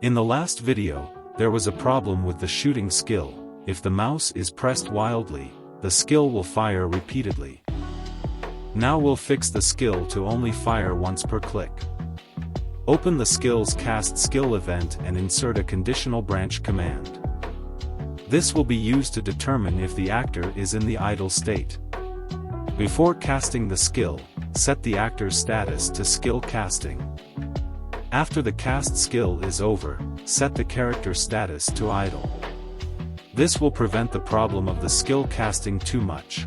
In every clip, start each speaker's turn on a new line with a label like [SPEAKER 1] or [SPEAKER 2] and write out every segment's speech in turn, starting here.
[SPEAKER 1] In the last video, there was a problem with the shooting skill. If the mouse is pressed wildly, the skill will fire repeatedly. Now we'll fix the skill to only fire once per click. Open the skill's cast skill event and insert a conditional branch command. This will be used to determine if the actor is in the idle state. Before casting the skill, set the actor's status to skill casting. After the cast skill is over, set the character status to idle. This will prevent the problem of the skill casting too much.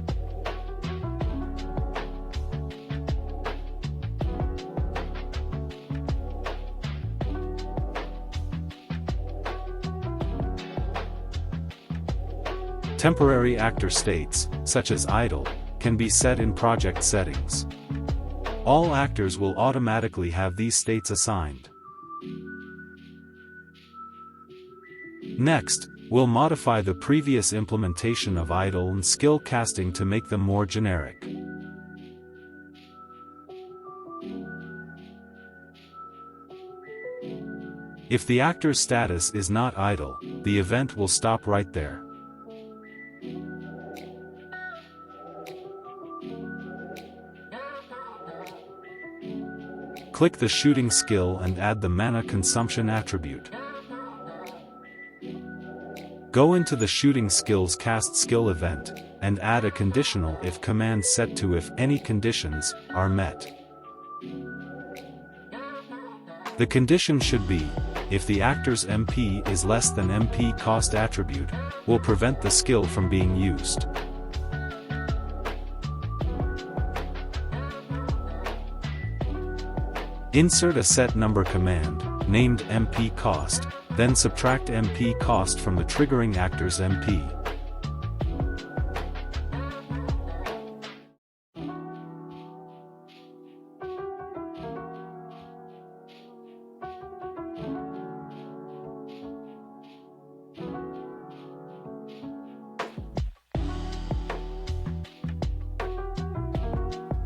[SPEAKER 1] Temporary actor states, such as idle, can be set in project settings. All actors will automatically have these states assigned. Next, we'll modify the previous implementation of idle and skill casting to make them more generic. If the actor's status is not idle, the event will stop right there. Click the shooting skill and add the mana consumption attribute. Go into the shooting skill's cast skill event, and add a conditional if command set to if any conditions are met. The condition should be, if the actor's MP is less than MP cost attribute, will prevent the skill from being used. Insert a set number command, named MP cost, then subtract MP cost from the triggering actor's MP.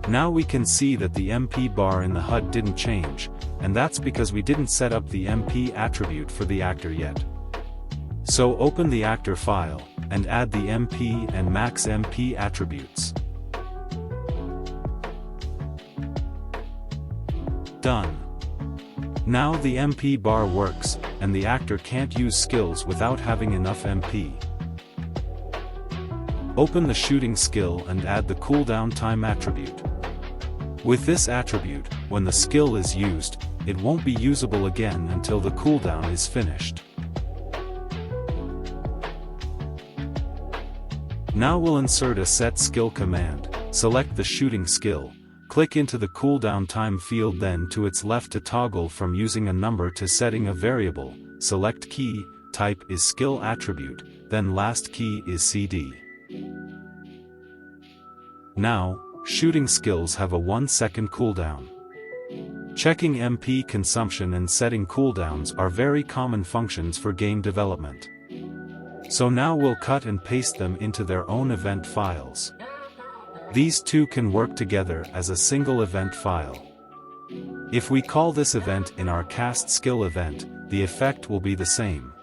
[SPEAKER 1] Now we can see that the MP bar in the HUD didn't change, and that's because we didn't set up the MP attribute for the actor yet. So open the actor file, and add the MP and max MP attributes. Done. Now the MP bar works, and the actor can't use skills without having enough MP. Open the shooting skill and add the cooldown time attribute. With this attribute, when the skill is used, it won't be usable again until the cooldown is finished. Now we'll insert a set skill command, select the shooting skill, click into the cooldown time field, then to its left to toggle from using a number to setting a variable, select key, type is skill attribute, then last key is CD. Now, shooting skills have a 1-second cooldown. Checking MP consumption and setting cooldowns are very common functions for game development. So now we'll cut and paste them into their own event files. These two can work together as a single event file. If we call this event in our cast skill event, the effect will be the same.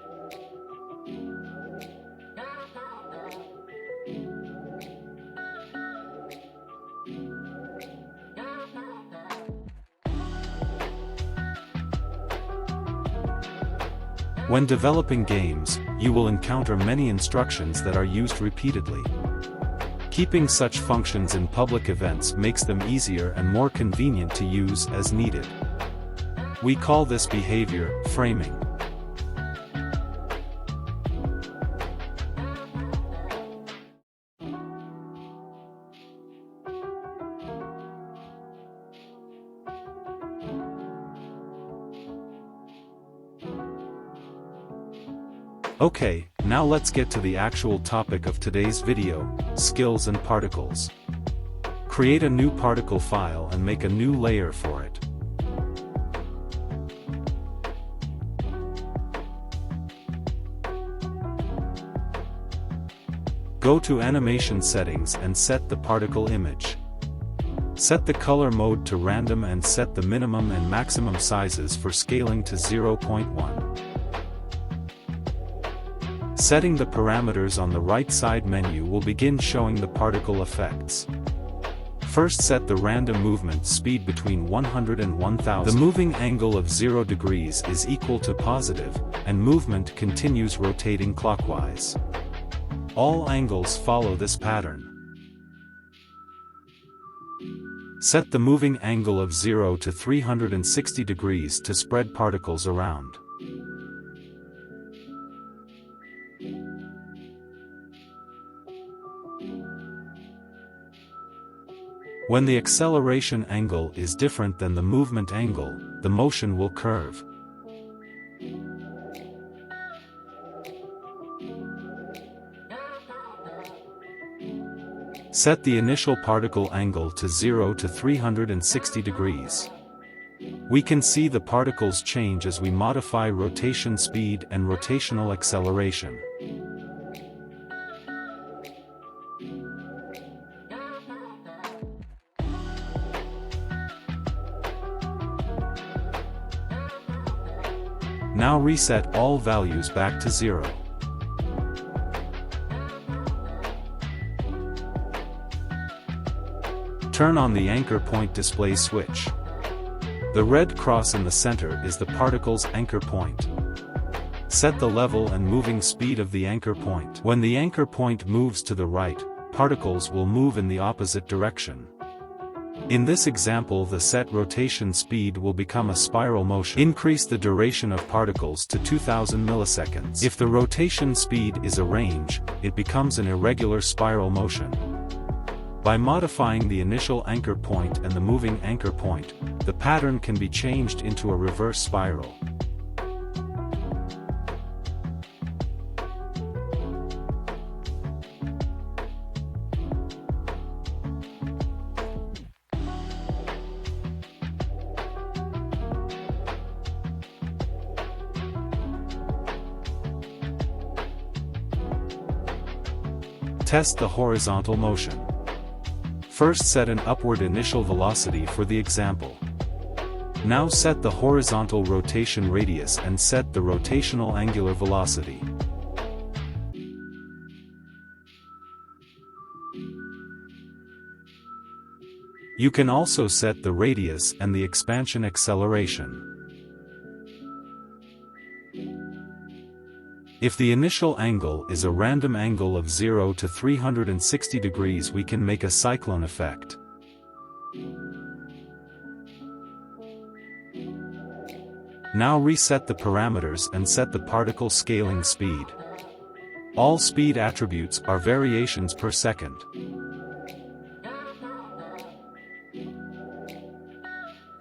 [SPEAKER 1] When developing games, you will encounter many instructions that are used repeatedly. Keeping such functions in public events makes them easier and more convenient to use as needed. We call this behavior framing. Okay, now let's get to the actual topic of today's video, skills and particles. Create a new particle file and make a new layer for it. Go to Animation Settings and set the particle image. Set the color mode to random and set the minimum and maximum sizes for scaling to 0.1. Setting the parameters on the right side menu will begin showing the particle effects. First, set the random movement speed between 100 and 1000. The moving angle of 0 degrees is equal to positive, and movement continues rotating clockwise. All angles follow this pattern. Set the moving angle of 0 to 360 degrees to spread particles around. When the acceleration angle is different than the movement angle, the motion will curve. Set the initial particle angle to 0 to 360 degrees. We can see the particles change as we modify rotation speed and rotational acceleration. Now reset all values back to 0. Turn on the anchor point display switch. The red cross in the center is the particle's anchor point. Set the level and moving speed of the anchor point. When the anchor point moves to the right, particles will move in the opposite direction. In this example, the set rotation speed will become a spiral motion. Increase the duration of particles to 2000 milliseconds. If the rotation speed is a range, it becomes an irregular spiral motion. By modifying the initial anchor point and the moving anchor point, the pattern can be changed into a reverse spiral. Test the horizontal motion. First, set an upward initial velocity for the example. Now set the horizontal rotation radius and set the rotational angular velocity. You can also set the radius and the expansion acceleration. If the initial angle is a random angle of 0 to 360 degrees, we can make a cyclone effect. Now reset the parameters and set the particle scaling speed. All speed attributes are variations per second.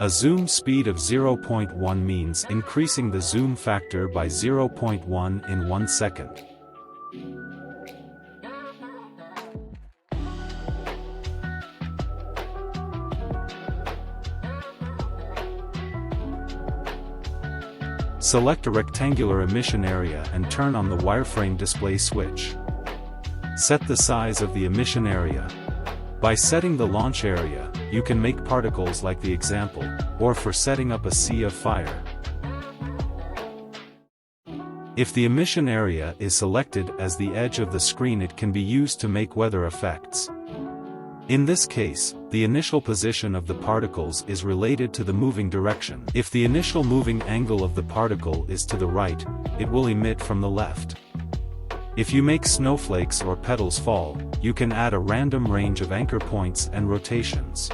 [SPEAKER 1] A zoom speed of 0.1 means increasing the zoom factor by 0.1 in 1 second. Select a rectangular emission area and turn on the wireframe display switch. Set the size of the emission area. By setting the launch area, you can make particles like the example, or for setting up a sea of fire. If the emission area is selected as the edge of the screen, it can be used to make weather effects. In this case, the initial position of the particles is related to the moving direction. If the initial moving angle of the particle is to the right, it will emit from the left. If you make snowflakes or petals fall, you can add a random range of anchor points and rotations.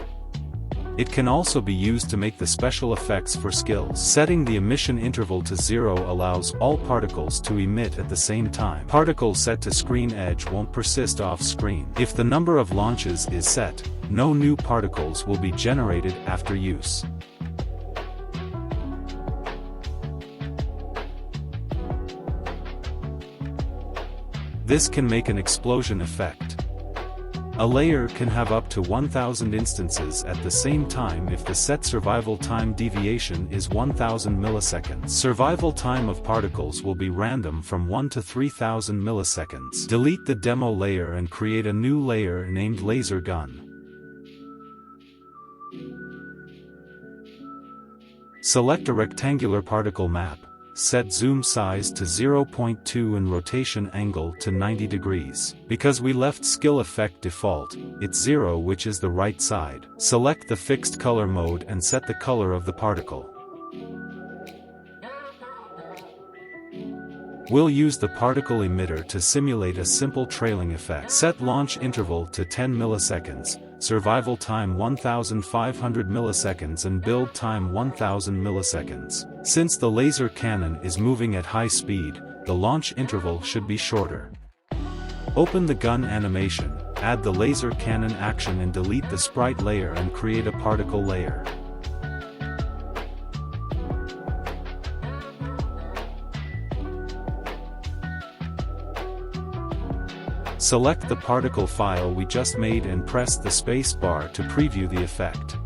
[SPEAKER 1] It can also be used to make the special effects for skills. Setting the emission interval to 0 allows all particles to emit at the same time. Particles set to screen edge won't persist off screen. If the number of launches is set, no new particles will be generated after use. This can make an explosion effect. A layer can have up to 1000 instances at the same time if the set survival time deviation is 1000 milliseconds. Survival time of particles will be random from 1 to 3000 milliseconds. Delete the demo layer and create a new layer named Laser Gun. Select a rectangular particle map. set zoom size to 0.2 and rotation angle to 90 degrees. Because we left skill effect default, it's 0, which is the right side. Select the fixed color mode and set the color of the particle. We'll use the particle emitter to simulate a simple trailing effect. Set launch interval to 10 milliseconds, survival time 1500 milliseconds and build time 1000 milliseconds. Since the laser cannon is moving at high speed, the launch interval should be shorter. Open the gun animation, add the laser cannon action and delete the sprite layer and create a particle layer. Select the particle file we just made and press the space bar to preview the effect.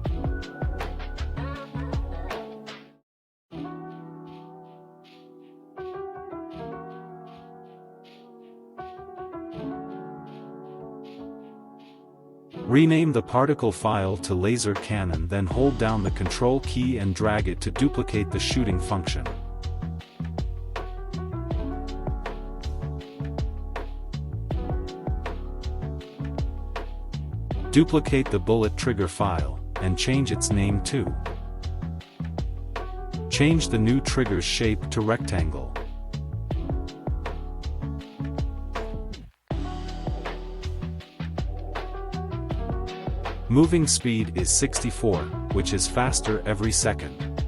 [SPEAKER 1] Rename the particle file to laser cannon, then hold down the Control key and drag it to duplicate the shooting function. Duplicate the bullet trigger file, and change its name to. Change the new trigger's shape to rectangle. Moving speed is 64, which is faster every second.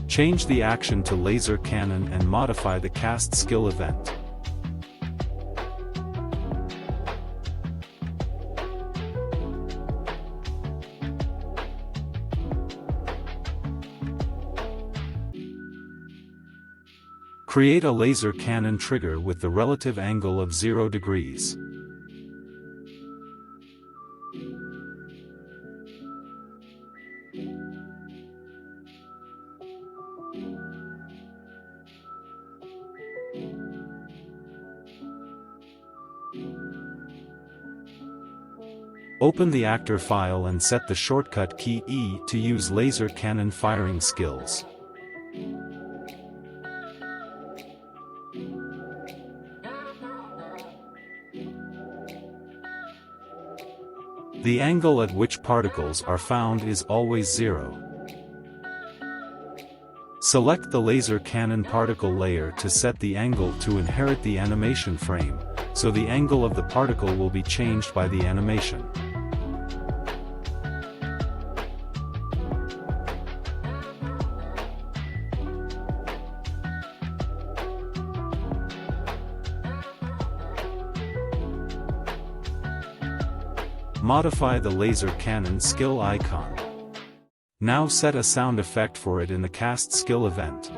[SPEAKER 1] Change the action to laser cannon and modify the cast skill event. Create a laser cannon trigger with the relative angle of 0 degrees. Open the actor file and set the shortcut key E to use laser cannon firing skills. The angle at which particles are found is always 0. Select the laser cannon particle layer to set the angle to inherit the animation frame, so the angle of the particle will be changed by the animation. Modify the laser cannon skill icon. Now set a sound effect for it in the cast skill event.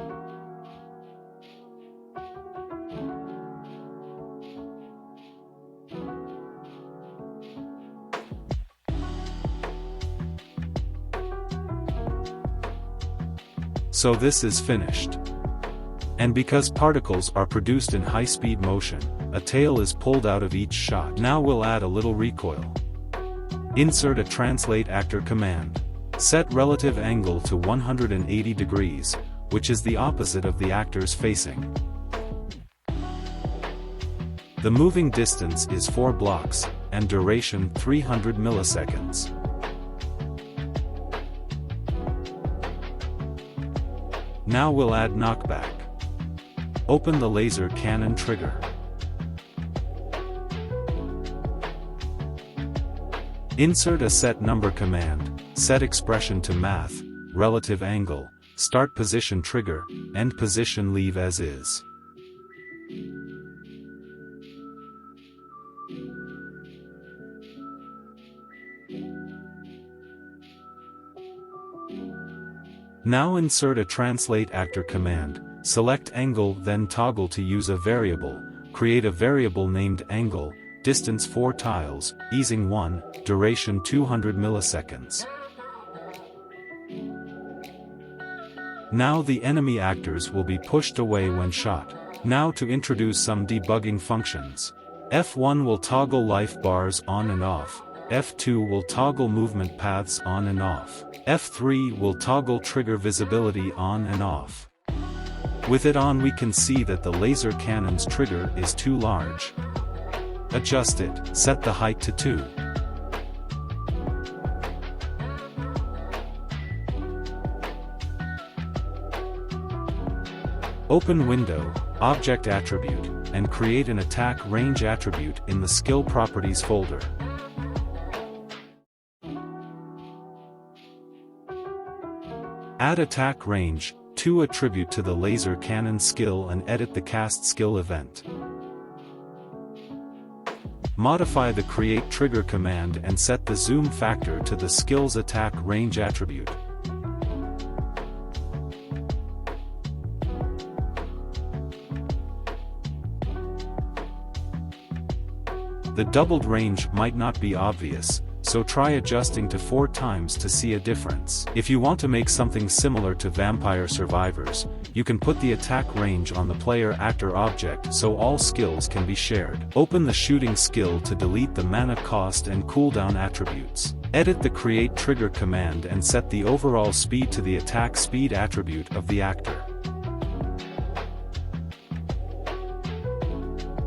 [SPEAKER 1] So this is finished. And because particles are produced in high-speed motion, a tail is pulled out of each shot. Now we'll add a little recoil. Insert a translate actor command. Set relative angle to 180 degrees, which is the opposite of the actor's facing. The moving distance is 4 blocks, and duration 300 milliseconds. Now we'll add knockback. Open the laser cannon trigger. Insert a set number command, set expression to math, relative angle, start position trigger, end position leave as is. Now insert a translate actor command, select angle then toggle to use a variable, create a variable named angle, distance 4 tiles, easing 1, duration 200 milliseconds. Now the enemy actors will be pushed away when shot. Now to introduce some debugging functions. F1 will toggle life bars on and off, F2 will toggle movement paths on and off, F3 will toggle trigger visibility on and off. With it on, we can see that the laser cannon's trigger is too large. Adjust it, set the height to 2. Open Window, Object Attribute, and create an Attack Range attribute in the Skill Properties folder. Add Attack Range, 2 attribute to the laser cannon skill and edit the cast skill event. Modify the Create Trigger command and set the zoom factor to the skill's attack range attribute. The doubled range might not be obvious, so try adjusting to 4 times to see a difference. If you want to make something similar to Vampire Survivors, you can put the attack range on the player-actor object so all skills can be shared. Open the shooting skill to delete the mana cost and cooldown attributes. Edit the Create Trigger command and set the overall speed to the attack speed attribute of the actor.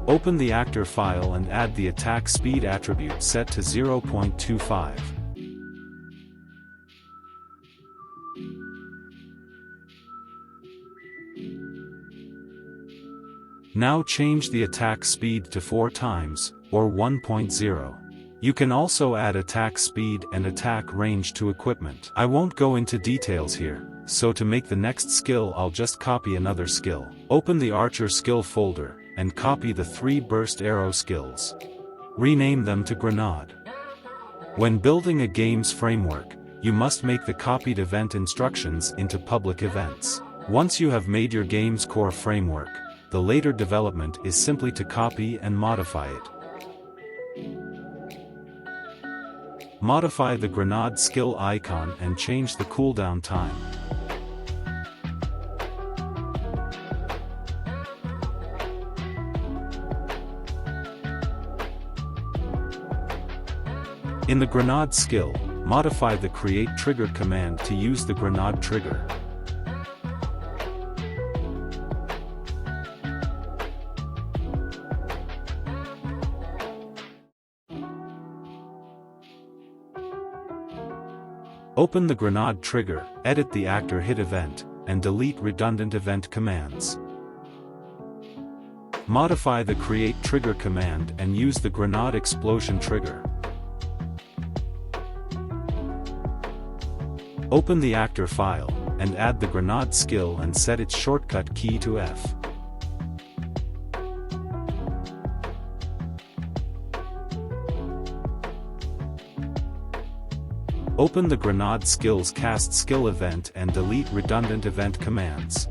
[SPEAKER 1] Open the actor file and add the attack speed attribute set to 0.25. Now change the attack speed to 4 times, or 1.0. You can also add attack speed and attack range to equipment. I won't go into details here, so to make the next skill I'll just copy another skill. Open the Archer skill folder, and copy the 3 burst arrow skills. Rename them to Grenade. When building a game's framework, you must make the copied event instructions into public events. Once you have made your game's core framework, the later development is simply to copy and modify it. Modify the Grenade skill icon and change the cooldown time. In the Grenade skill, modify the Create Trigger command to use the Grenade trigger. Open the Grenade trigger, edit the actor hit event, and delete redundant event commands. Modify the Create Trigger command and use the Grenade explosion trigger. Open the actor file, and add the Grenade skill and set its shortcut key to F. Open the Grenade skill's cast skill event and delete redundant event commands.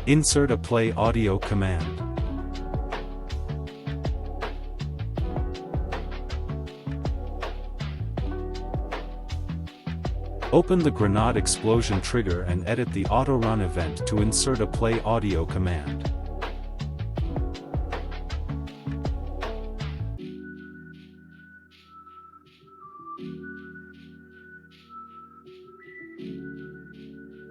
[SPEAKER 1] Insert a play audio command. Open the Grenade explosion trigger and edit the auto-run event to insert a play audio command.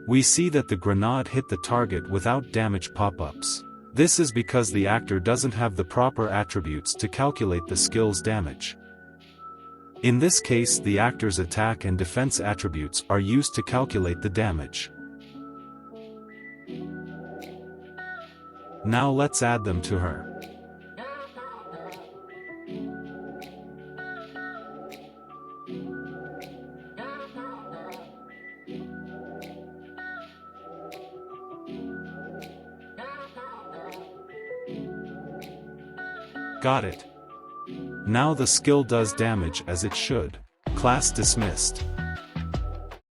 [SPEAKER 1] We see that the grenade hit the target without damage pop-ups. This is because the actor doesn't have the proper attributes to calculate the skill's damage. In this case, the actor's attack and defense attributes are used to calculate the damage. Now let's add them to her. Got it. Now the skill does damage as it should. Class dismissed.